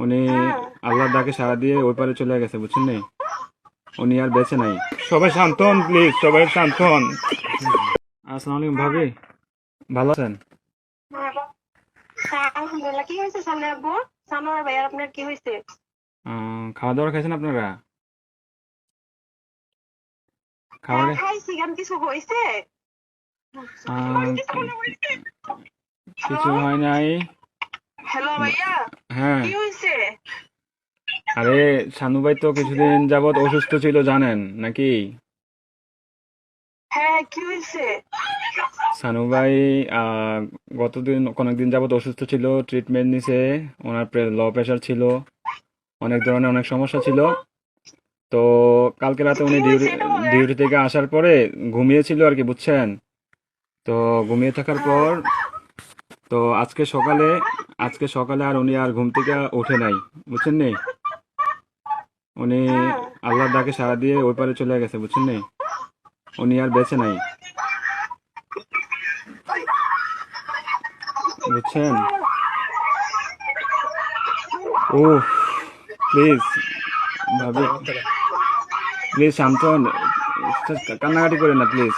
উনি হ্যাঁ। আল্লাহর ডাকে সাড়া দিয়ে ওই পারে চলে গেছে, বুঝছেন নি? উনি আর বেঁচে নাই। সবাই শান্ত হন প্লিজ, সবাই শান্ত হন। আসসালামু আলাইকুম ভাবি, ভালো আছেন? হ্যাঁ, আলহামদুলিল্লাহ। কি হয়েছে সামনে আব্বু? সানোয়ার ভাইয়ার আপনার কি হয়েছে? খাওয়া দাওয়া খাইছেন আপনারা? হ্যাঁ খাবারে খাইছি, কেন কিছু হয়েছে? কিছু হ্যালো, হয় নাই। হ্যালো ভাইয়া, হ্যাঁ, কি হয়েছে? আরে শানু ভাই তো কিছুদিন যাবত অসুস্থ ছিল, জানেন নাকি? হ্যাঁ, কি হয়েছে? সানু ভাই আহ, গতদিন কয়েকদিন যাবত অসুস্থ ছিল, ট্রিটমেন্ট নিছে। ওনার লো প্রেশার ছিল, অনেক ধরনের অনেক সমস্যা ছিল। তো কালকে রাতে কি উনি হয়েছে এটা বলেন। ডিউটি থেকে আসার পরে ঘুমিয়েছিল আর কি, বুঝছেন? তো ঘুমিয়ে থাকার হ্যাঁ। পর তো আজকে সকালে আর উনি আর ঘুম থেকে ওঠে নাই, বুঝছেন নি? উনি হ্যাঁ। আল্লাহর ডাকে সাড়া দিয়ে ওই পারে চলে গেছে, বুঝছেন নি? উনি আর বেঁচে নাই, বুঝছেন? ও প্লিজ ভাবি, প্লিজ শান্ত হন, কান্নাকাটি করেন না প্লিজ।